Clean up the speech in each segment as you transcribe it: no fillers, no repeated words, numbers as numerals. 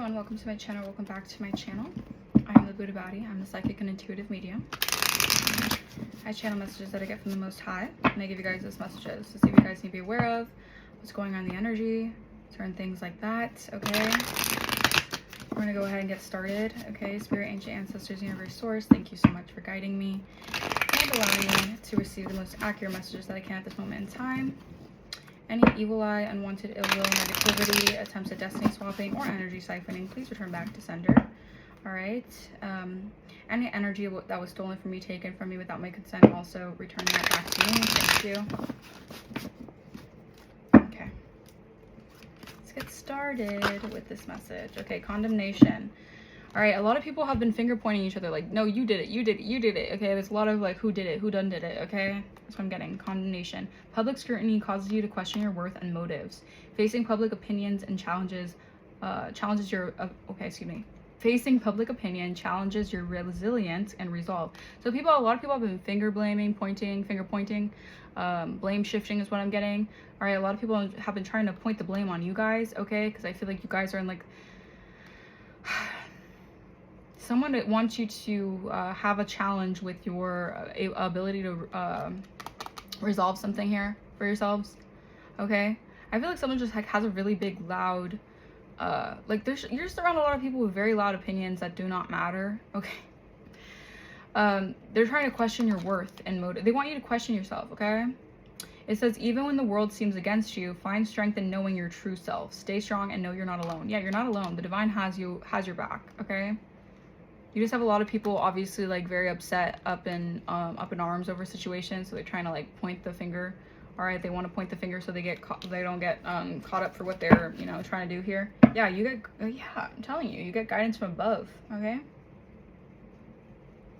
everyone, welcome to my channel. Welcome back to my channel. I am the Buddha Baddie. I'm the psychic and intuitive medium. I channel messages that I get from the Most High, and I give you guys those messages to see if you guys need to be aware of what's going on in the energy, certain things like that. Okay, we're gonna go ahead and get started. Okay, Spirit, Ancient Ancestors, Universe, Source, thank you so much for guiding me and allowing me to receive the most accurate messages that I can at this moment in time. Any evil eye, unwanted ill will, negativity, attempts at destiny swapping, or energy siphoning, please return back to sender. All right. Any energy that was stolen from me, taken from me without my consent, also return that back to me. Thank you. Okay. Let's get started with this message. Okay, condemnation. All right, a lot of people have been finger pointing each other like, no, you did it, you did it, you did it. Okay, there's a lot of like, who did it, who done did it. Okay, that's what I'm getting. Condemnation. Public scrutiny causes you to question your worth and motives. Facing public opinions and challenges your Facing public opinion challenges your resilience and resolve. So a lot of people have been finger pointing, blame shifting is what I'm getting. All right, a lot of people have been trying to point the blame on you guys. Okay, because I feel like you guys are in like someone that wants you to have a challenge with your ability to resolve something here for yourselves. Okay, I feel like someone just like has a really big loud you're just around a lot of people with very loud opinions that do not matter. Okay, they're trying to question your worth and motive. They want you to question yourself. Okay, it says, even when the world seems against you, find strength in knowing your true self. Stay strong and know you're not alone. Yeah, you're not alone. The divine has your back. Okay, you just have a lot of people obviously like very upset, up in arms over situations, so they're trying to like point the finger. All right, they want to point the finger so they don't get caught up for what they're trying to do here. Yeah, you get I'm telling you, you get guidance from above. Okay,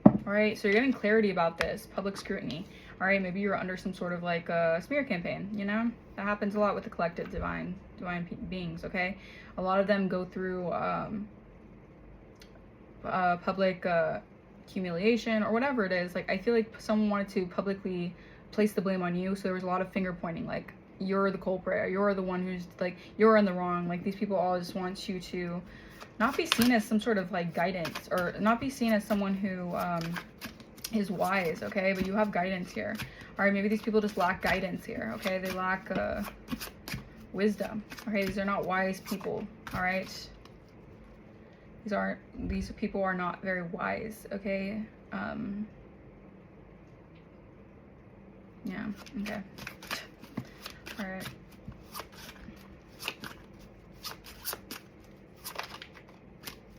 all right, so you're getting clarity about this public scrutiny. All right, maybe you're under some sort of like a smear campaign. That happens a lot with the collective divine beings. Okay, a lot of them go through public humiliation or whatever it is. Like, I feel like someone wanted to publicly place the blame on you, so there was a lot of finger pointing, like you're the culprit, you're the one who's like, you're in the wrong. Like, these people all just want you to not be seen as some sort of like guidance, or not be seen as someone who is wise. Okay, but you have guidance here. All right, maybe these people just lack guidance here. Okay, they lack wisdom. Okay, these are not wise people. All right, these people are not very wise. Okay, yeah, okay, all right.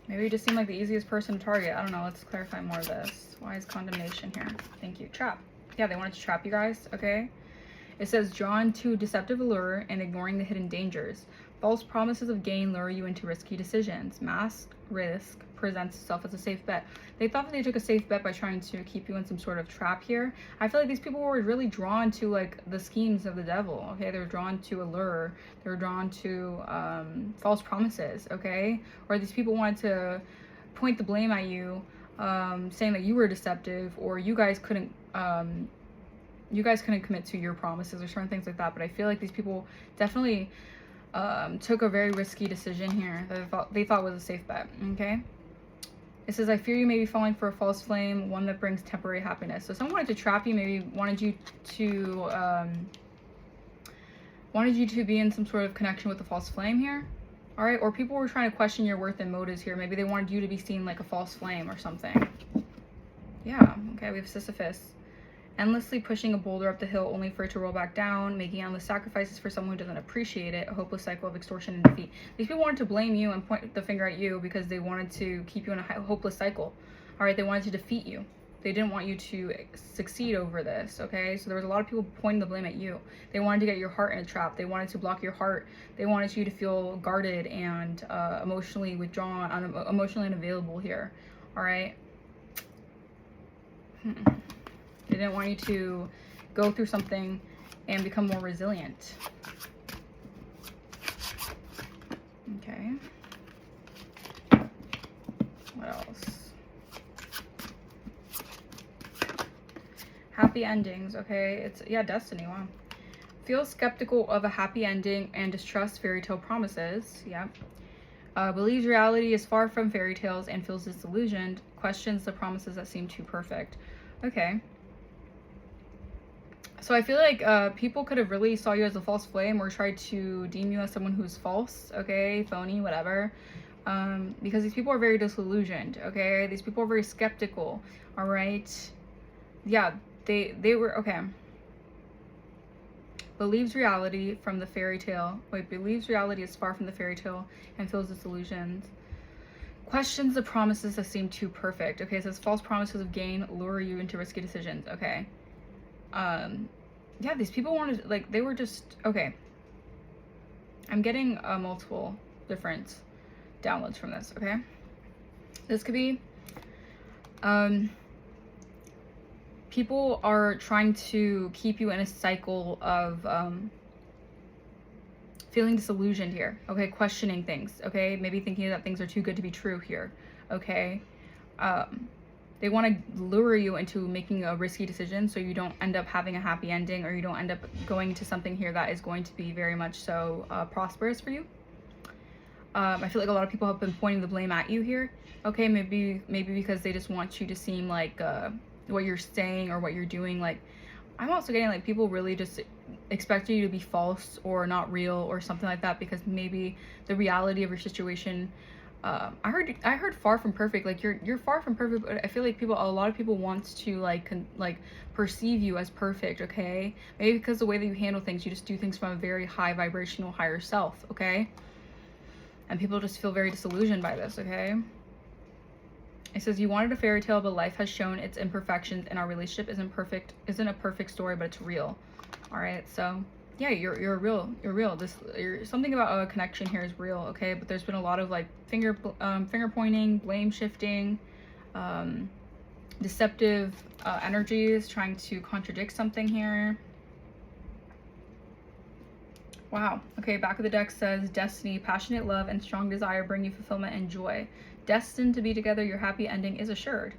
Maybe you just seem like the easiest person to target. I don't know, let's clarify more of this. Why is condemnation here? Thank you. Trap. Yeah, they wanted to trap you guys. Okay, it says, drawn to deceptive allure and ignoring the hidden dangers. False promises of gain lure you into risky decisions. Masked risk presents itself as a safe bet. They thought that they took a safe bet by trying to keep you in some sort of trap here. I feel like these people were really drawn to like the schemes of the devil. Okay, they're drawn to allure. They're drawn to false promises. Okay, or these people wanted to point the blame at you, saying that you were deceptive, or you guys couldn't commit to your promises, or certain things like that. But I feel like these people definitely took a very risky decision here that they thought was a safe bet. Okay, it says, I fear you may be falling for a false flame, one that brings temporary happiness. So someone wanted to trap you, maybe wanted you to be in some sort of connection with a false flame here. All right, or people were trying to question your worth and motives here. Maybe they wanted you to be seen like a false flame or something. Yeah, okay, we have Sisyphus. Endlessly pushing a boulder up the hill only for it to roll back down, making endless sacrifices for someone who doesn't appreciate it, a hopeless cycle of extortion and defeat. These people wanted to blame you and point the finger at you because they wanted to keep you in a hopeless cycle. All right, they wanted to defeat you. They didn't want you to succeed over this. Okay, so there was a lot of people pointing the blame at you. They wanted to get your heart in a trap. They wanted to block your heart. They wanted you to feel guarded and emotionally withdrawn, emotionally unavailable here. All right. They didn't want you to go through something and become more resilient. Okay. What else? Happy endings. Okay. It's, yeah, destiny. Wow. Feel skeptical of a happy ending and distrust fairy tale promises. Yeah. Believes reality is far from fairy tales and feels disillusioned. Questions the promises that seem too perfect. Okay. So I feel like people could have really saw you as a false flame or tried to deem you as someone who's false, okay, phony, whatever. Because these people are very disillusioned, okay? These people are very skeptical, all right? Yeah, they were, okay. Believes reality from the fairy tale. Wait, believes reality is far from the fairy tale and feels disillusioned. Questions the promises that seem too perfect. Okay, it says false promises of gain lure you into risky decisions. Okay. Yeah, these people wanted, like, they were just, okay. I'm getting multiple different downloads from this, okay? This could be, people are trying to keep you in a cycle of feeling disillusioned here, okay? Questioning things, okay? Maybe thinking that things are too good to be true here, okay? They want to lure you into making a risky decision so you don't end up having a happy ending, or you don't end up going to something here that is going to be very much so prosperous for you. I feel like a lot of people have been pointing the blame at you here, okay? Maybe because they just want you to seem like what you're saying or what you're doing, like, I'm also getting like people really just expect you to be false or not real or something like that, because maybe the reality of your situation, I heard far from perfect, like you're far from perfect, but I feel like a lot of people want to like perceive you as perfect, okay? Maybe because the way that you handle things, you just do things from a very high vibrational higher self, okay? And people just feel very disillusioned by this, okay? It says you wanted a fairy tale, but life has shown its imperfections, and our relationship isn't a perfect story, but it's real. All right, so yeah, you're real. Something about a connection here is real, okay? But there's been a lot of like finger pointing, blame shifting, deceptive energies trying to contradict something here. Wow. Okay, back of the deck says destiny, passionate love, and strong desire bring you fulfillment and joy. Destined to be together, your happy ending is assured.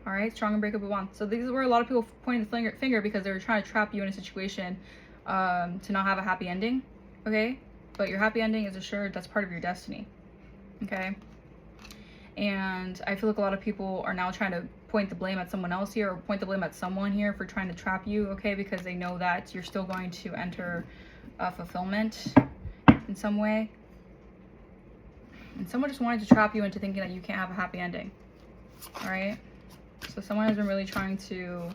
All right, strong and breakable bond. So these were a lot of people pointing the finger because they were trying to trap you in a situation to not have a happy ending, okay? But your happy ending is assured. That's part of your destiny, okay? And I feel like a lot of people are now trying to point the blame at someone else here, or point the blame at someone here for trying to trap you, okay? Because they know that you're still going to enter fulfillment in some way. And someone just wanted to trap you into thinking that you can't have a happy ending. All right. So someone has been really trying to,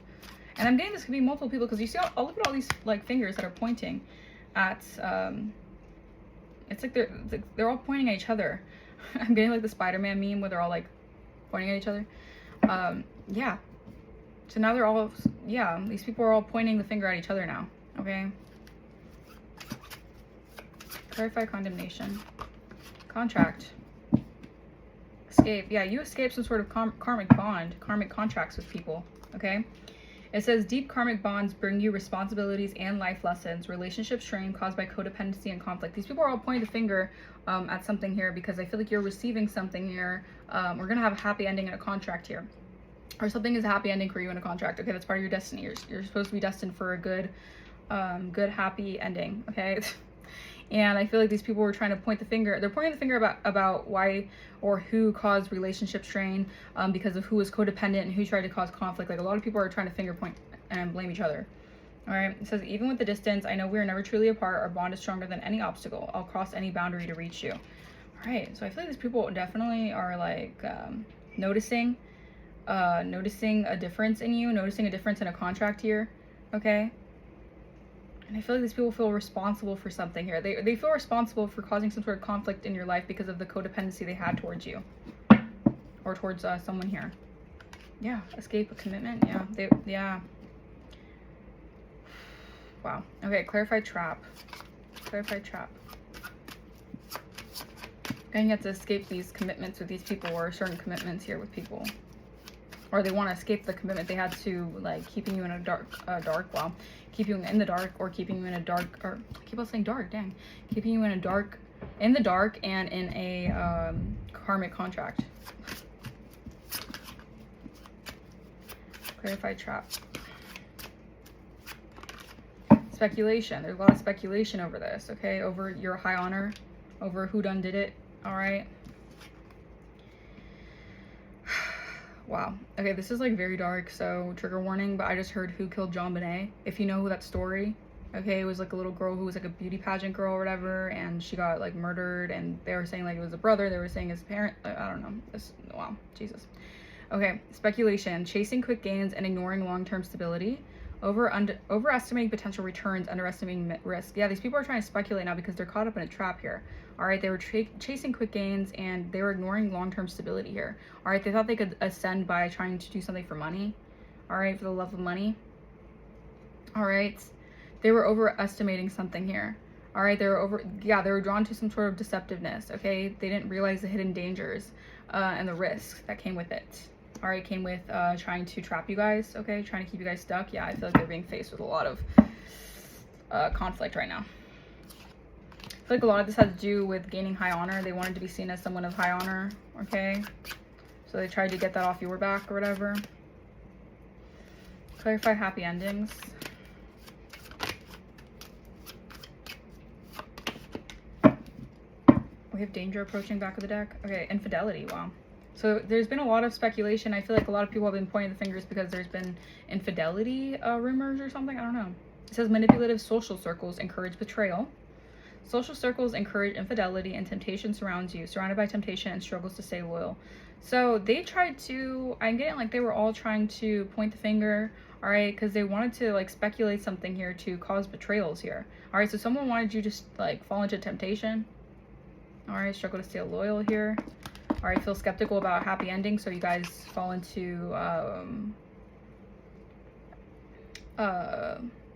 and I'm getting this could be multiple people, because you see, I'll look at all these like fingers that are pointing at, it's like they're all pointing at each other. I'm getting like the Spider-Man meme where they're all like pointing at each other. Yeah. So now they're all, yeah, these people are all pointing the finger at each other now. Okay. Clarify condemnation. Contract. Escape. Yeah, you escape some sort of karmic bond, karmic contracts with people, okay? It says deep karmic bonds bring you responsibilities and life lessons, relationship strain caused by codependency and conflict. These people are all pointing the finger at something here because I feel like you're receiving something here. We're going to have a happy ending in a contract here. Or something is a happy ending for you in a contract, okay? That's part of your destiny. You're supposed to be destined for a good, happy ending, okay? And I feel like these people were trying to point the finger. They're pointing the finger about why or who caused relationship strain, because of who was codependent and who tried to cause conflict. Like a lot of people are trying to finger point and blame each other. All right. It says, even with the distance, I know we are never truly apart. Our bond is stronger than any obstacle. I'll cross any boundary to reach you. All right. So I feel like these people definitely are like noticing a difference in you, noticing a difference in a contract here. Okay. And I feel like these people feel responsible for something here. They feel responsible for causing some sort of conflict in your life because of the codependency they had towards you. Or towards someone here. Yeah. Escape, a commitment. Yeah. Yeah. Wow. Okay. Clarify trap. Clarify trap. And you have to escape these commitments with these people, or certain commitments here with people. Or they want to escape the commitment they had to, like, keeping you in a keeping you in the dark, or keeping you in a dark, or I keep on saying dark, dang, keeping you in the dark and in a karmic contract. Clarify trap. Speculation. There's a lot of speculation over this, okay? Over your high honor, over who done did it, all right? Wow. Okay, this is like very dark, so trigger warning, but I just heard Who Killed John Bonet. If you know who that story, okay, it was like a little girl who was like a beauty pageant girl or whatever, and she got like murdered, and they were saying like it was a brother, they were saying his parent, I don't know. Wow, Jesus. Okay, speculation, chasing quick gains and ignoring long-term stability. Overestimating potential returns, underestimating risk. Yeah, these people are trying to speculate now because they're caught up in a trap here. All right, they were chasing quick gains and they were ignoring long-term stability here. All right, they thought they could ascend by trying to do something for money. All right, for the love of money. All right, they were overestimating something here. All right, they were drawn to some sort of deceptiveness. Okay, they didn't realize the hidden dangers and the risks that came with it. All right, came with trying to trap you guys, okay? Trying to keep you guys stuck. Yeah, I feel like they're being faced with a lot of conflict right now. I feel like a lot of this has to do with gaining high honor. They wanted to be seen as someone of high honor, okay? So they tried to get that off your back or whatever. Clarify happy endings. We have danger approaching back of the deck. Okay, infidelity, wow. So there's been a lot of speculation. I feel like a lot of people have been pointing the fingers because there's been infidelity rumors or something. I don't know. It says manipulative social circles encourage betrayal. Social circles encourage infidelity and temptation surrounds you. Surrounded by temptation and struggles to stay loyal. So they tried to, I'm getting like they were all trying to point the finger, all right, because they wanted to like speculate something here to cause betrayals here. All right, so someone wanted you to like fall into temptation. All right, struggle to stay loyal here. All right, feel skeptical about happy ending, so you guys fall into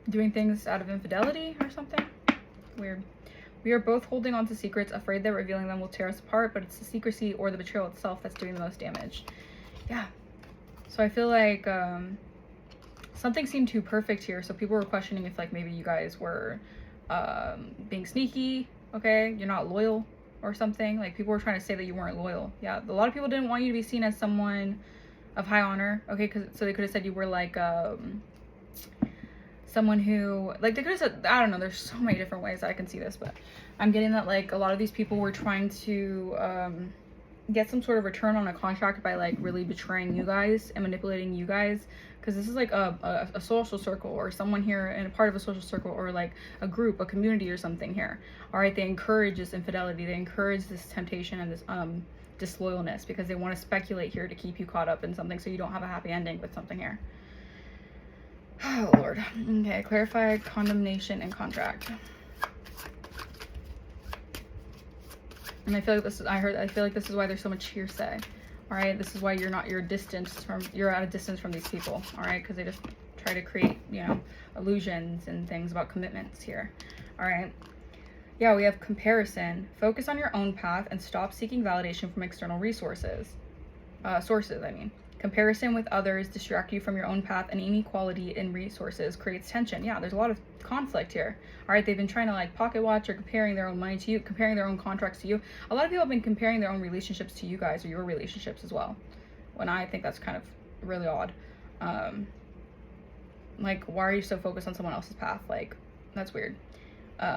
doing things out of infidelity or something. Weird. We are both holding on to secrets, afraid that revealing them will tear us apart, but it's the secrecy or the betrayal itself that's doing the most damage. Yeah. So I feel like something seemed too perfect here, so people were questioning if like maybe you guys were being sneaky, okay? You're not loyal or something. Like people were trying to say that you weren't loyal. Yeah, a lot of people didn't want you to be seen as someone of high honor, okay? So they could have said you were like someone who, like they could have said, I don't know, there's so many different ways that I can see this, but I'm getting that like a lot of these people were trying to get some sort of return on a contract by like really betraying you guys and manipulating you guys, because this is like a social circle or someone here and a part of a social circle or like a group, a community or something here. All right, they encourage this infidelity, they encourage this temptation and this disloyalness because they want to speculate here to keep you caught up in something so you don't have a happy ending with something here. Oh Lord. Okay, clarify condemnation and contract. And I feel like this is, I feel like this is why there's so much hearsay. All right, this is why you're at a distance from these people. All right, because they just try to create, you know, illusions and things about commitments here. All right. Yeah, we have comparison. Focus on your own path and stop seeking validation from external sources, I mean. Comparison with others distract you from your own path, and inequality in resources creates tension. Yeah, there's a lot of conflict here. All right, they've been trying to like pocket watch or comparing their own money to you, comparing their own contracts to you. A lot of people have been comparing their own relationships to you guys or your relationships as well. When I think that's kind of really odd. Like, why are you so focused on someone else's path? Like, that's weird.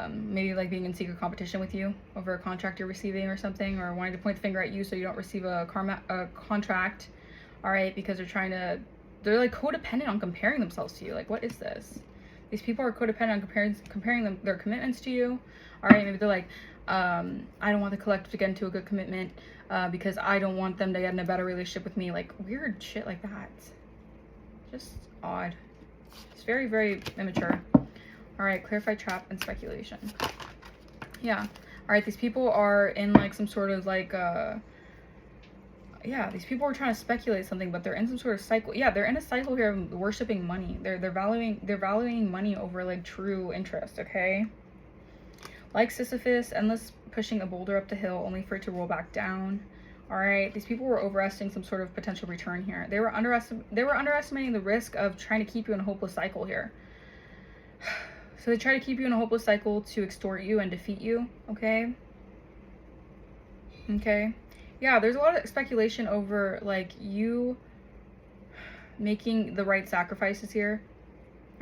Maybe like being in secret competition with you over a contract you're receiving or something, or wanting to point the finger at you so you don't receive a contract. All right, because they're like codependent on comparing themselves to you. Like, what is this? These people are codependent on comparing their commitments to you. All right, maybe they're like, I don't want the collective to get into a good commitment because I don't want them to get in a better relationship with me. Like weird shit like that. Just odd. It's very, very immature. All right, clarify trap and speculation. Yeah. All right, these people are in like some sort of like yeah, these people are trying to speculate something, but they're in some sort of cycle. Yeah, they're in a cycle here of worshiping money. They're valuing money over like true interest, okay? Like Sisyphus, endless pushing a boulder up the hill only for it to roll back down. All right, these people were overestimating some sort of potential return here. They were underestimating the risk of trying to keep you in a hopeless cycle here. So they try to keep you in a hopeless cycle to extort you and defeat you, okay? Okay. Yeah, there's a lot of speculation over like you making the right sacrifices here,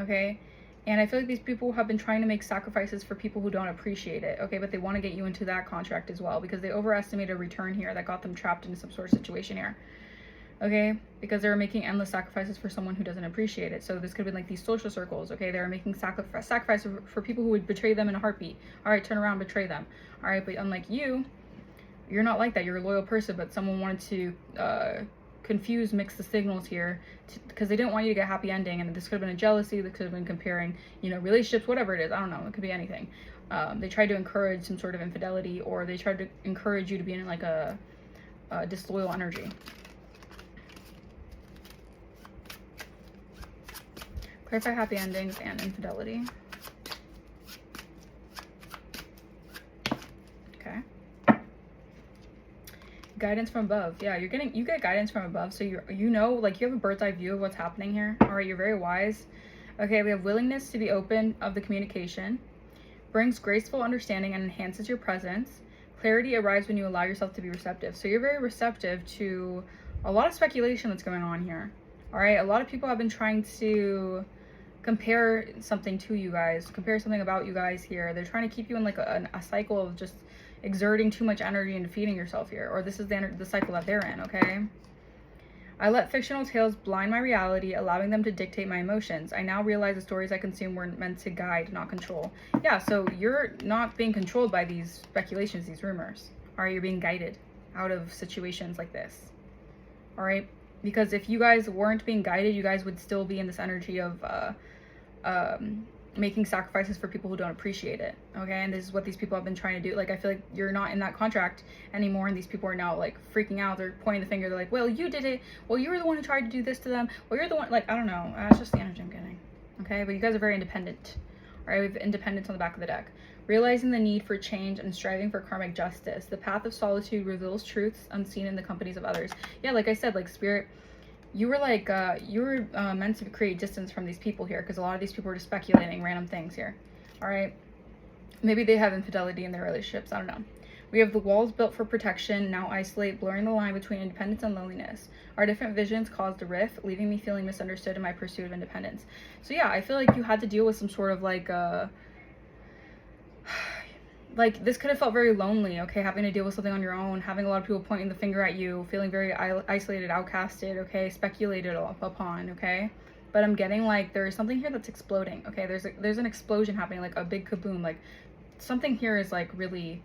okay? And I feel like these people have been trying to make sacrifices for people who don't appreciate it, okay? But they want to get you into that contract as well because they overestimate a return here that got them trapped into some sort of situation here. okay? Because they're making endless sacrifices for someone who doesn't appreciate it. So this could have been like these social circles, okay? They're making sacrifices for people who would betray them in a heartbeat. All right, turn around, betray them. All right, but unlike you, you're not like that. You're a loyal person, but someone wanted to mix the signals here because they didn't want you to get a happy ending. And this could have been a jealousy. This could have been comparing, you know, relationships, whatever it is. I don't know. It could be anything. They tried to encourage some sort of infidelity, or they tried to encourage you to be in like a disloyal energy. Clarify happy endings and infidelity. Okay. Guidance from above. Yeah, you get guidance from above, so you know, like, you have a bird's eye view of what's happening here. All right, you're very wise. Okay, we have willingness to be open of the communication. Brings graceful understanding and enhances your presence. Clarity arrives when you allow yourself to be receptive. So you're very receptive to a lot of speculation that's going on here. All right, a lot of people have been trying to compare something to you guys, compare something about you guys here. They're trying to keep you in like a cycle of just exerting too much energy and defeating yourself here, or this is the cycle that they're in, okay? I let fictional tales blind my reality, allowing them to dictate my emotions. I now realize the stories I consume were meant to guide, not control. Yeah, so you're not being controlled by these speculations, these rumors. All right, you're being guided out of situations like this. All right, because if you guys weren't being guided, you guys would still be in this energy of making sacrifices for people who don't appreciate it, okay? And this is what these people have been trying to do. Like, I feel like you're not in that contract anymore, and these people are now like freaking out. They're pointing the finger. They're like, well, you did it. Well, you were the one who tried to do this to them. Well, you're the one, like, I don't know. That's just the energy I'm getting, okay? But you guys are very independent. All right, we have independence on the back of the deck. Realizing the need for change and striving for karmic justice. The path of solitude reveals truths unseen in the companies of others. Yeah, like I said, like, spirit, you were like, meant to create distance from these people here, because a lot of these people are just speculating random things here. All right, maybe they have infidelity in their relationships. I don't know. We have the walls built for protection, now isolate, blurring the line between independence and loneliness. Our different visions caused a rift, leaving me feeling misunderstood in my pursuit of independence. So yeah, I feel like you had to deal with some sort of like this could have felt very lonely, okay? Having to deal with something on your own, having a lot of people pointing the finger at you, feeling very isolated, outcasted, okay? Speculated upon, okay? But I'm getting like there's something here that's exploding, okay? There's an explosion happening, like a big kaboom. Like something here is like really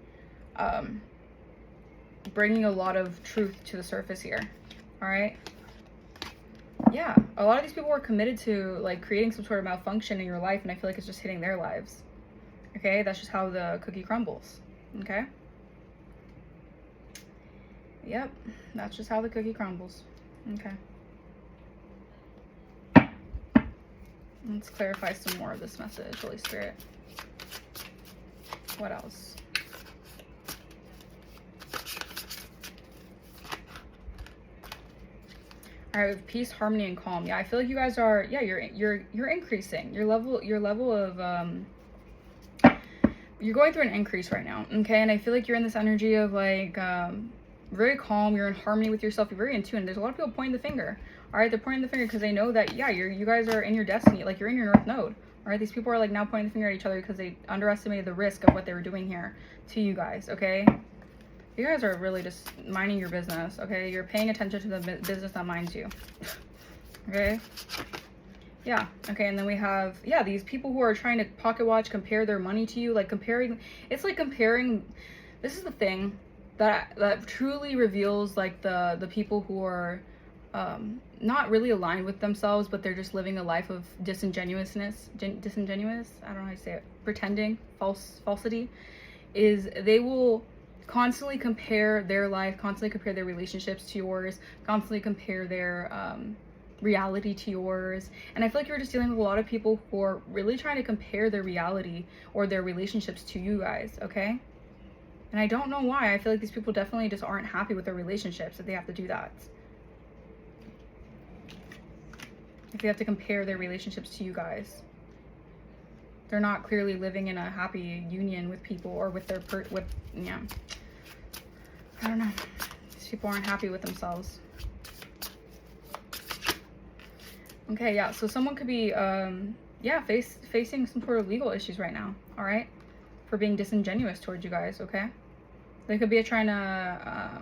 bringing a lot of truth to the surface here, all right? Yeah, a lot of these people were committed to like creating some sort of malfunction in your life, and I feel like it's just hitting their lives. Okay, that's just how the cookie crumbles, okay? Yep, that's just how the cookie crumbles, okay? Let's clarify some more of this message, Holy Spirit. What else? All right, with peace, harmony, and calm. Yeah, I feel like you guys are, yeah, you're increasing. Your level of, you're going through an increase right now, okay? And I feel like you're in this energy of like very calm. You're in harmony with yourself. You're very in tune. There's a lot of people pointing the finger. All right, they're pointing the finger because they know that, yeah, you guys are in your destiny. Like, you're in your north node. All right, these people are like now pointing the finger at each other because they underestimated the risk of what they were doing here to you guys, okay? You guys are really just minding your business, okay? You're paying attention to the business that minds you, okay? Yeah, okay, and then we have, yeah, these people who are trying to pocket watch, compare their money to you, like comparing, it's like comparing, this is the thing that truly reveals like the people who are not really aligned with themselves, but they're just living a life of disingenuousness, I don't know how to say it, pretending, falsity, is they will constantly compare their life, constantly compare their relationships to yours, constantly compare their reality to yours. And I feel like you're just dealing with a lot of people who are really trying to compare their reality or their relationships to you guys, okay? And I don't know why. I feel like these people definitely just aren't happy with their relationships if they have to do that. If they have to compare their relationships to you guys, they're not clearly living in a happy union with people, or with their yeah, I don't know. These people aren't happy with themselves. Okay, yeah, so someone could be yeah, facing some sort of legal issues right now, all right, for being disingenuous towards you guys, okay? They could be trying to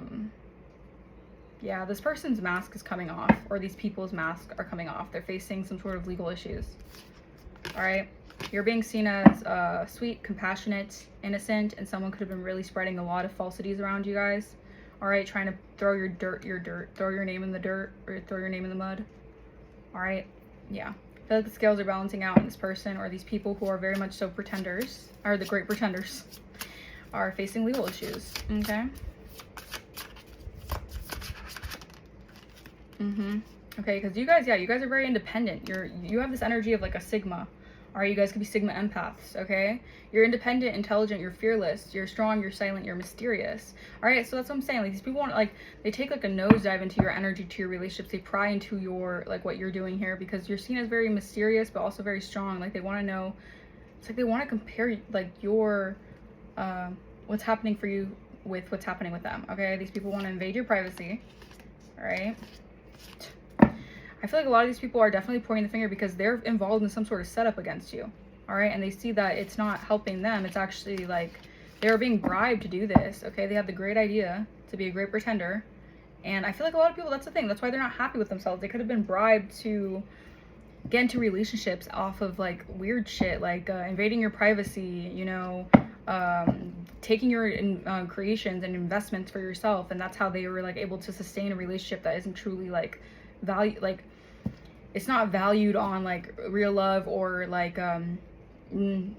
Yeah, this person's mask is coming off, or these people's masks are coming off. They're facing some sort of legal issues. All right, you're being seen as sweet, compassionate, innocent, and someone could have been really spreading a lot of falsities around you guys. All right, trying to throw your dirt, throw your name in the dirt, or throw your name in the mud. All right, yeah. I feel like the scales are balancing out, and this person or these people who are very much so pretenders, or the great pretenders, are facing legal issues. Okay. Okay, because you guys, yeah, you guys are very independent. You have this energy of like a Sigma. All right, you guys could be Sigma empaths, okay? You're independent, intelligent, you're fearless, you're strong, you're silent, you're mysterious. All right, so that's what I'm saying. Like, these people want, like, they take like a nosedive into your energy, to your relationships. They pry into your, like, what you're doing here, because you're seen as very mysterious, but also very strong. Like, they want to know, it's like they want to compare, like, your, what's happening for you with what's happening with them, okay? These people want to invade your privacy, all right? I feel like a lot of these people are definitely pointing the finger because they're involved in some sort of setup against you, all right? And they see that it's not helping them. It's actually like they're being bribed to do this, okay? They have the great idea to be a great pretender. And I feel like a lot of people, that's the thing. That's why they're not happy with themselves. They could have been bribed to get into relationships off of like weird shit, like invading your privacy, you know, taking your creations and investments for yourself. And that's how they were like able to sustain a relationship that isn't truly like value, like it's not valued on like real love or like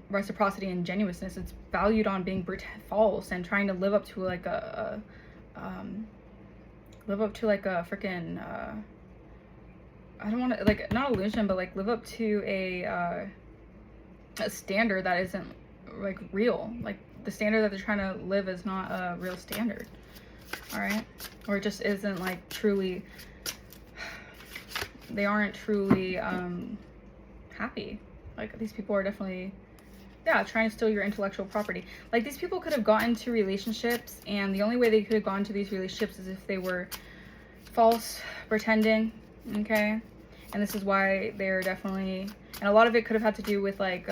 reciprocity and genuineness. It's valued on being false and trying to live up to like a freaking I don't want to, like, not illusion, but like live up to a standard that isn't like real. Like the standard that they're trying to live is not a real standard, all right? Or it just isn't like truly, they aren't truly happy. Like these people are definitely, yeah, trying to steal your intellectual property. Like these people could have gotten into relationships, and the only way they could have gone to these relationships is if they were false, pretending, okay? And this is why they're definitely, and a lot of it could have had to do with like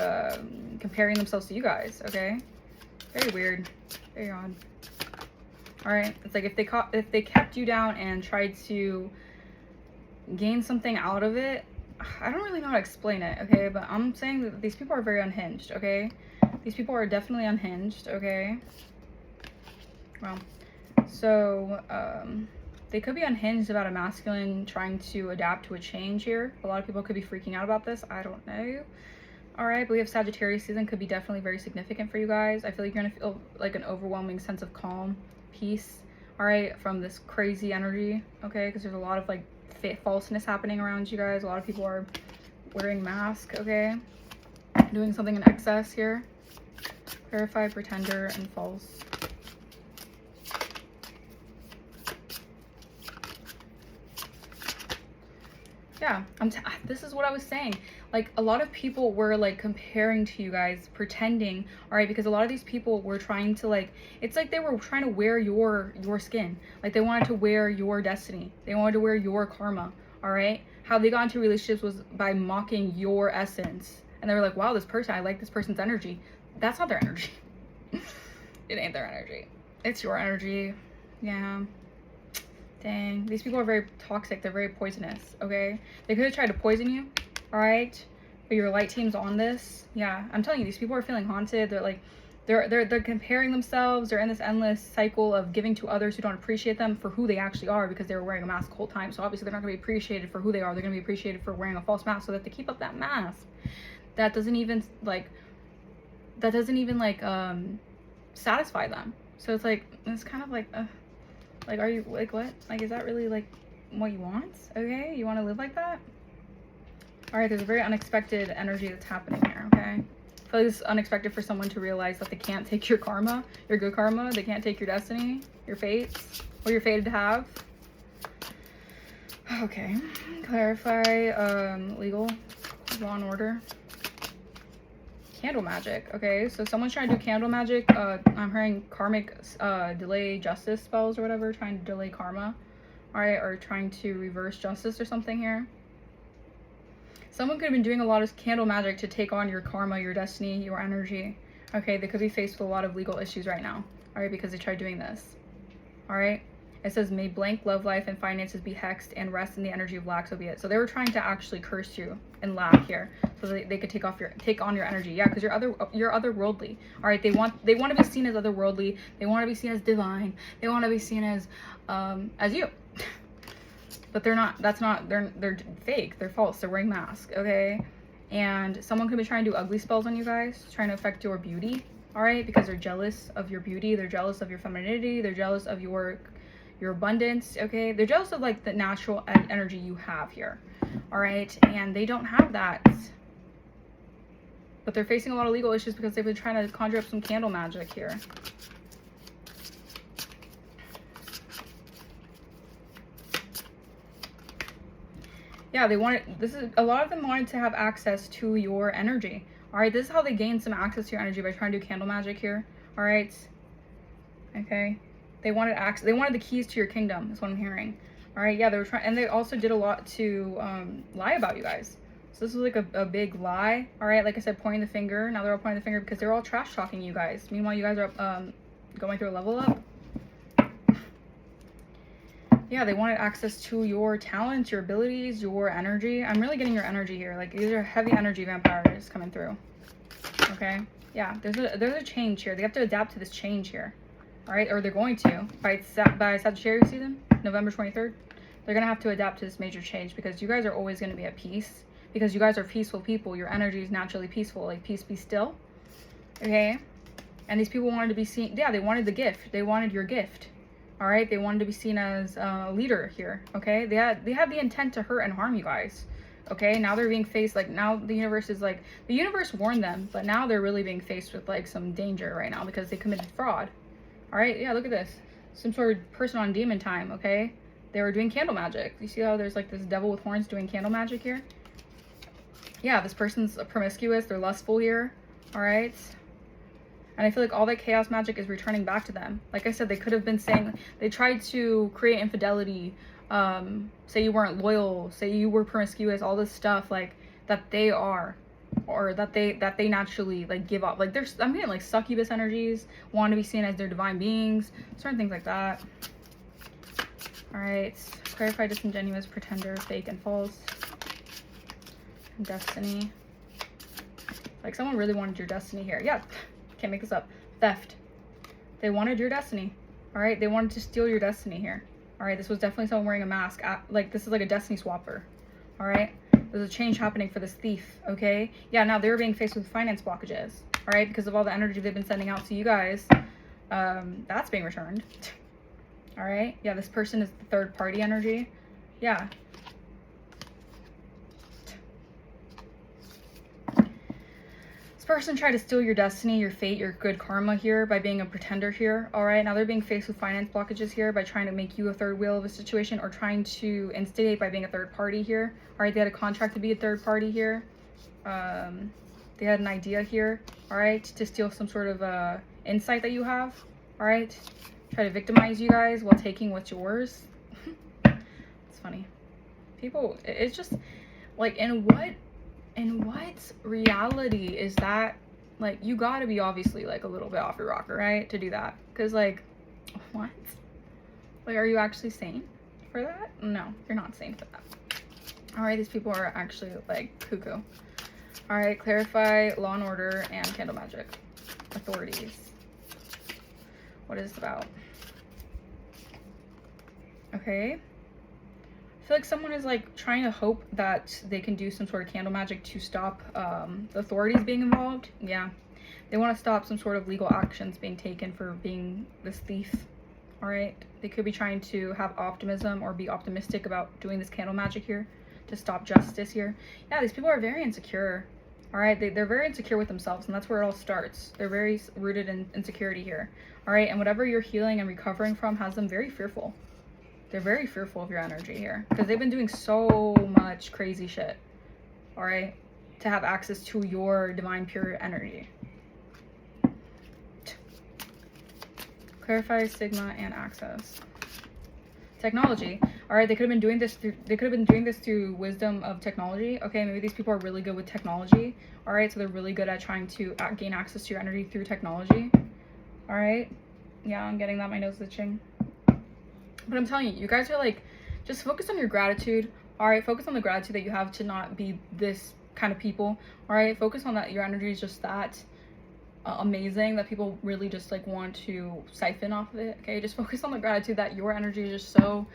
comparing themselves to you guys, okay? Very weird, very odd. All right, it's like if they kept you down and tried to gain something out of it, I don't really know how to explain it, okay? But I'm saying that these people are very unhinged, okay? These people are definitely unhinged, okay? Well, so they could be unhinged about a masculine trying to adapt to a change here. A lot of people could be freaking out about this. I don't know. All right, but we have Sagittarius season, could be definitely very significant for you guys. I feel like you're gonna feel like an overwhelming sense of calm, peace, all right, from this crazy energy, okay? Because there's a lot of like falseness happening around you guys. A lot of people are wearing masks, okay? Doing something in excess here. Clarify, pretender, and false. Yeah, this is what I was saying. Like a lot of people were like comparing to you guys, pretending, all right, because a lot of these people were trying to like, it's like they were trying to wear your skin. Like they wanted to wear your destiny. They wanted to wear your karma, all right? How they got into relationships was by mocking your essence. And they were like, wow, this person, I like this person's energy. That's not their energy. It ain't their energy. It's your energy. Yeah. Dang, these people are very toxic. They're very poisonous, okay? They could have tried to poison you, all right? But your light team's on this. Yeah, I'm telling you, these people are feeling haunted. They're like, they're comparing themselves. They're in this endless cycle of giving to others who don't appreciate them for who they actually are, because they were wearing a mask the whole time. So obviously they're not gonna be appreciated for who they are. They're gonna be appreciated for wearing a false mask, so that they keep up that mask. That doesn't even like satisfy them. So it's like, it's kind of like, like, are you, like, what? Like, is that really, like, what you want? Okay? You want to live like that? All right, there's a very unexpected energy that's happening here, okay? I feel like it's unexpected for someone to realize that they can't take your karma, your good karma. They can't take your destiny, your fates, what you're fated to have. Okay. Clarify, legal, law and order. Candle magic. Okay, so someone's trying to do candle magic. I'm hearing karmic delay justice spells or whatever, trying to delay karma, all right, or trying to reverse justice or something here. Someone could have been doing a lot of candle magic to take on your karma, your destiny, your energy. Okay, they could be faced with a lot of legal issues right now, all right, because they tried doing this, all right? It says, may blank love life and finances be hexed and rest in the energy of lack, so be it. So they were trying to actually curse you in lack here, so they could take on your energy. Yeah, because you're otherworldly. All right, they want to be seen as otherworldly. They want to be seen as divine. They want to be seen as you. But they're not. They're fake. They're false. They're wearing masks. Okay, and someone could be trying to do ugly spells on you guys, trying to affect your beauty. All right, because they're jealous of your beauty. They're jealous of your femininity. They're jealous of your abundance. Okay, they're jealous of like the natural energy you have here. All right, and they don't have that, but they're facing a lot of legal issues because they've been trying to conjure up some candle magic here. Yeah, they wanted, a lot of them wanted to have access to your energy. All right, this is how they gain some access to your energy, by trying to do candle magic here. All right, okay, they wanted access, they wanted the keys to your kingdom, is what I'm hearing. All right, yeah, they were trying, and they also did a lot to lie about you guys. So this was like a big lie. All right, like I said, pointing the finger. Now they're all pointing the finger because they're all trash talking you guys. Meanwhile, you guys are going through a level up. Yeah, they wanted access to your talents, your abilities, your energy. I'm really getting your energy here. Like, these are heavy energy vampires coming through. Okay, yeah, there's a change here. They have to adapt to this change here. All right, or they're going to by Sagittarius season, November 23rd. They're gonna have to adapt to this major change, because you guys are always gonna be at peace, because you guys are peaceful people. Your energy is naturally peaceful. Like, peace be still. Okay, and these people wanted to be seen. Yeah, they wanted the gift. They wanted your gift. All right, they wanted to be seen as a leader here. Okay, they had the intent to hurt and harm you guys. Okay, now they're being faced, like, now the universe is like, the universe warned them, but now they're really being faced with like some danger right now because they committed fraud. All right, yeah, look at this, some sort of person on demon time. Okay, they were doing candle magic. You see how there's like this devil with horns doing candle magic here? Yeah, this person's promiscuous, they're lustful here. All right, and I feel like all that chaos magic is returning back to them. Like I said, they could have been saying, they tried to create infidelity, say you weren't loyal, say you were promiscuous, all this stuff like that they are, or that they naturally like give up. Like, there's, I'm getting like succubus energies, want to be seen as their divine beings, certain things like that. All right, clarify disingenuous, pretender, fake, and false. Destiny. Like, someone really wanted your destiny here. Yeah. Can't make this up. Theft. They wanted your destiny. All right, they wanted to steal your destiny here. All right, this was definitely someone wearing a mask. Like, this is like a destiny swapper. All right, there's a change happening for this thief. Okay, yeah, now they're being faced with finance blockages. All right, because of all the energy they've been sending out to you guys. That's being returned. All right, yeah, this person is the third party energy. Yeah. This person tried to steal your destiny, your fate, your good karma here by being a pretender here. All right, now they're being faced with finance blockages here by trying to make you a third wheel of a situation, or trying to instigate by being a third party here. All right, they had a contract to be a third party here. They had an idea here, all right, to steal some sort of insight that you have. All right, try to victimize you guys while taking what's yours. It's funny. People, it's just like, in what reality is that? Like, you gotta be obviously like a little bit off your rocker, right, to do that? Because like, what? Like, are you actually sane for that? No, you're not sane for that. All right, these people are actually like cuckoo. All right, clarify law and order and candle magic. Authorities. What is this about? Okay. I feel like someone is like trying to hope that they can do some sort of candle magic to stop the authorities being involved. Yeah, they want to stop some sort of legal actions being taken for being this thief. All right, they could be trying to have optimism or be optimistic about doing this candle magic here to stop justice here. Yeah, these people are very insecure. All right, they're very insecure with themselves, and that's where it all starts. They're very rooted in insecurity here. All right, and whatever you're healing and recovering from has them very fearful. They're very fearful of your energy here because they've been doing so much crazy shit, all right, to have access to your divine pure energy. Clarify sigma and access. Technology. All right, they could have been doing this through wisdom of technology. Okay, maybe these people are really good with technology. All right, so they're really good at trying to gain access to your energy through technology. All right, yeah, I'm getting that. My nose is itching. But I'm telling you, you guys are like, just focus on your gratitude. All right, focus on the gratitude that you have to not be this kind of people. All right, focus on that. Your energy is just that amazing that people really just like want to siphon off of it. Okay, just focus on the gratitude that your energy is just so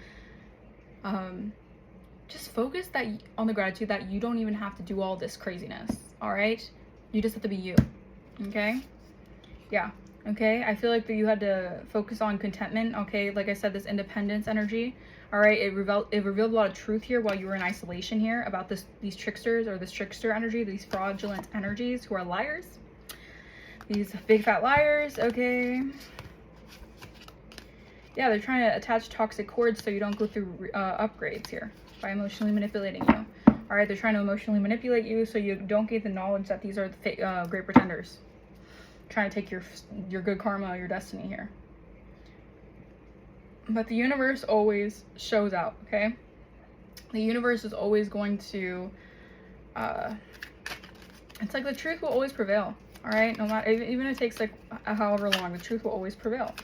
just focus on the gratitude that you don't even have to do all this craziness. All right, you just have to be you. Okay, yeah. Okay, I feel like that you had to focus on contentment. Okay, like I said, this independence energy. All right, it revealed a lot of truth here while you were in isolation here about these tricksters, or this trickster energy, these fraudulent energies who are liars, these big fat liars. Okay, yeah, they're trying to attach toxic cords so you don't go through upgrades here by emotionally manipulating you. All right, they're trying to emotionally manipulate you so you don't gain the knowledge that these are the great pretenders trying to take your good karma, your destiny here. But the universe always shows out. Okay, the universe is always going to it's like the truth will always prevail. All right, no matter, even if it takes like however long, the truth will always prevail.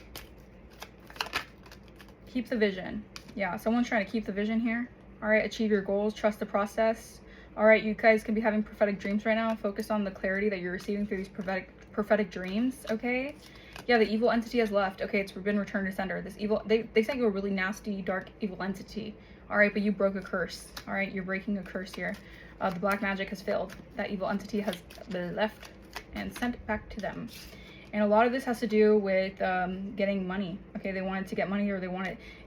Keep the vision. Yeah, someone's trying to keep the vision here. All right, achieve your goals, trust the process. All right, you guys can be having prophetic dreams right now. Focus on the clarity that you're receiving through these prophetic dreams. Okay, yeah, the evil entity has left. Okay, it's been returned to sender. This evil, they sent you a really nasty, dark, evil entity. All right, but you broke a curse. All right, you're breaking a curse here. The black magic has failed. That evil entity has been left and sent back to them. And a lot of this has to do with getting money. Okay, they wanted to get money, or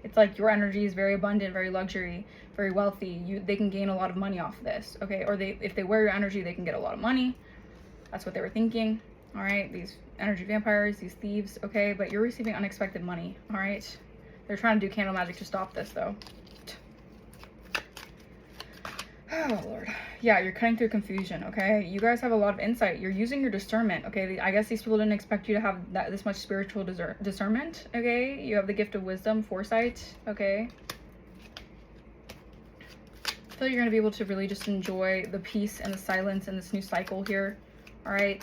it's like your energy is very abundant, very luxury, very wealthy. They can gain a lot of money off of this. Okay, or if they wear your energy, they can get a lot of money. That's what they were thinking. All right, these energy vampires, these thieves. Okay, but you're receiving unexpected money. All right, they're trying to do candle magic to stop this though. Oh Lord, yeah, you're cutting through confusion. Okay, you guys have a lot of insight. You're using your discernment. Okay, I guess these people didn't expect you to have this much spiritual discernment. Okay, you have the gift of wisdom, foresight. Okay, I feel you're gonna be able to really just enjoy the peace and the silence in this new cycle here. All right,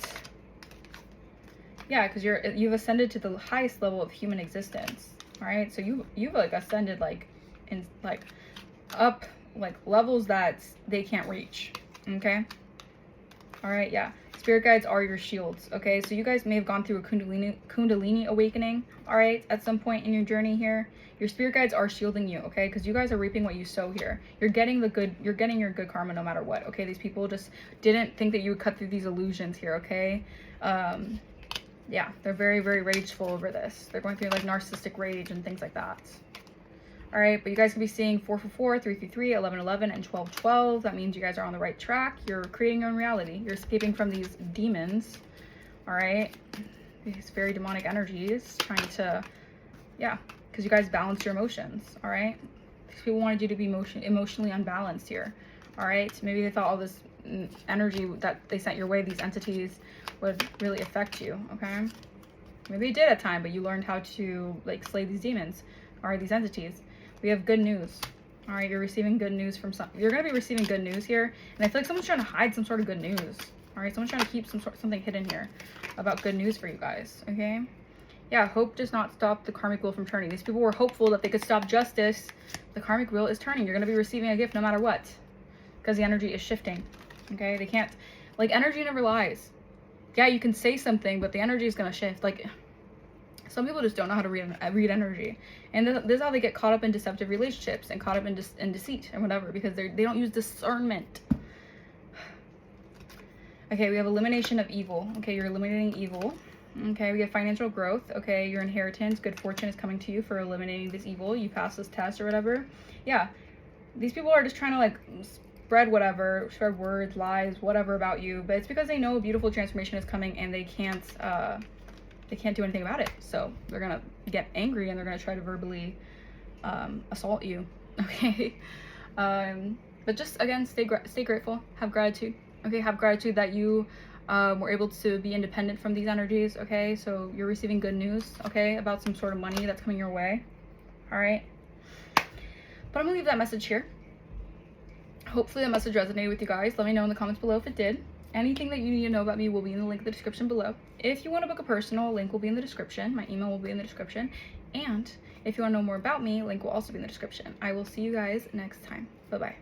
yeah, because you've ascended to the highest level of human existence. All right, so you've like ascended up levels that they can't reach. Okay, all right, yeah, spirit guides are your shields. Okay, so you guys may have gone through a kundalini awakening, all right, at some point in your journey here. Your spirit guides are shielding you, okay, because you guys are reaping what you sow here. You're getting your good karma no matter what. Okay, these people just didn't think that you would cut through these illusions here. Okay, yeah, they're very, very rageful over this. They're going through like narcissistic rage and things like that. All right, but you guys can be seeing 444, 333, 1111, and 1212. That means you guys are on the right track. You're creating your own reality. You're escaping from these demons. All right, these very demonic energies trying to, yeah, because you guys balance your emotions. All right, these people wanted you to be emotionally unbalanced here. All right, maybe they thought all this energy that they sent your way, these entities, would really affect you. Okay, maybe it did at time, but you learned how to like slay these demons. All right, these entities. We have good news. All right, you're receiving good news from you're going to be receiving good news here. And I feel like someone's trying to hide some sort of good news. All right, someone's trying to keep something hidden here about good news for you guys. Okay, yeah, hope does not stop the karmic wheel from turning. These people were hopeful that they could stop justice. The karmic wheel is turning. You're going to be receiving a gift no matter what, because the energy is shifting. Okay, they can't, like, energy never lies. Yeah, you can say something, but the energy is going to shift. Like, some people just don't know how to read energy, and this is how they get caught up in deceptive relationships and caught up in deceit and whatever, because they don't use discernment. Okay, we have elimination of evil. Okay, you're eliminating evil. Okay, we have financial growth. Okay, your inheritance, good fortune is coming to you for eliminating this evil. You pass this test or whatever. Yeah, these people are just trying to like spread words, lies, whatever about you, but it's because they know a beautiful transformation is coming and they can't do anything about it. So they're gonna get angry and they're gonna try to verbally assault you. Okay, but just again, stay grateful, have gratitude. Okay, have gratitude that you were able to be independent from these energies. Okay, so you're receiving good news, okay, about some sort of money that's coming your way. All right, but I'm gonna leave that message here. Hopefully that message resonated with you guys. Let me know in the comments below if it did. Anything that you need to know about me will be in the link in the description below. If you want to book a personal, link will be in the description. My email will be in the description. And if you want to know more about me, link will also be in the description. I will see you guys next time. Bye-bye.